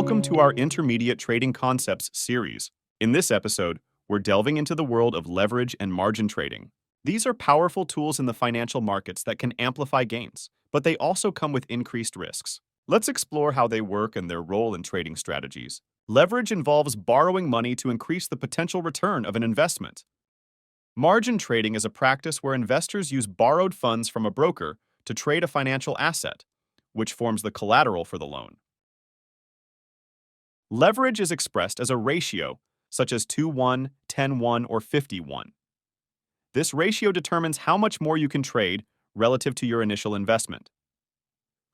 Welcome to our Intermediate Trading Concepts series. In this episode, we're delving into the world of leverage and margin trading. These are powerful tools in the financial markets that can amplify gains, but they also come with increased risks. Let's explore how they work and their role in trading strategies. Leverage involves borrowing money to increase the potential return of an investment. Margin trading is a practice where investors use borrowed funds from a broker to trade a financial asset, which forms the collateral for the loan. Leverage is expressed as a ratio, such as 2:1, 10:1, or 50:1. This ratio determines how much more you can trade relative to your initial investment.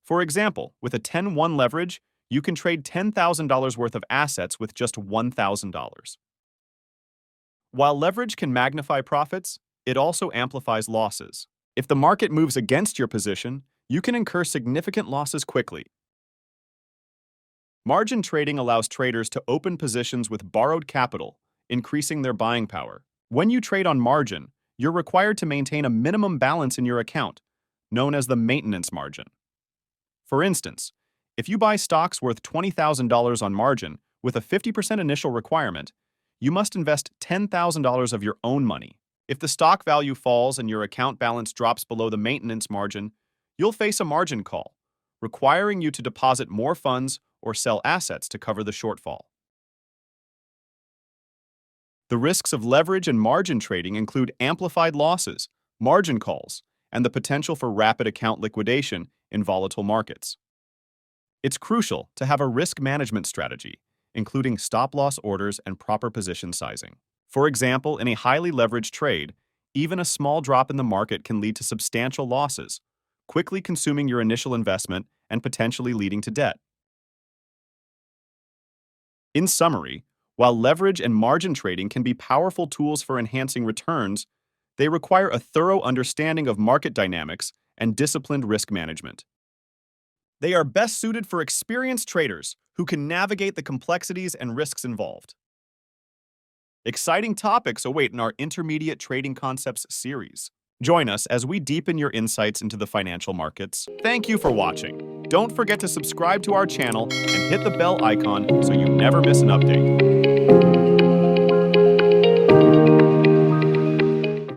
For example, with a 10:1 leverage, you can trade $10,000 worth of assets with just $1,000. While leverage can magnify profits, it also amplifies losses. If the market moves against your position, you can incur significant losses quickly. Margin trading allows traders to open positions with borrowed capital, increasing their buying power. When you trade on margin, you're required to maintain a minimum balance in your account, known as the maintenance margin. For instance, if you buy stocks worth $20,000 on margin with a 50% initial requirement, you must invest $10,000 of your own money. If the stock value falls and your account balance drops below the maintenance margin, you'll face a margin call, requiring you to deposit more funds or sell assets to cover the shortfall. The risks of leverage and margin trading include amplified losses, margin calls, and the potential for rapid account liquidation in volatile markets. It's crucial to have a risk management strategy, including stop-loss orders and proper position sizing. For example, in a highly leveraged trade, even a small drop in the market can lead to substantial losses, quickly consuming your initial investment and potentially leading to debt. In summary, while leverage and margin trading can be powerful tools for enhancing returns, they require a thorough understanding of market dynamics and disciplined risk management. They are best suited for experienced traders who can navigate the complexities and risks involved. Exciting topics await in our Intermediate Trading Concepts series. Join us as we deepen your insights into the financial markets. Thank you for watching. Don't forget to subscribe to our channel and hit the bell icon so you never miss an update.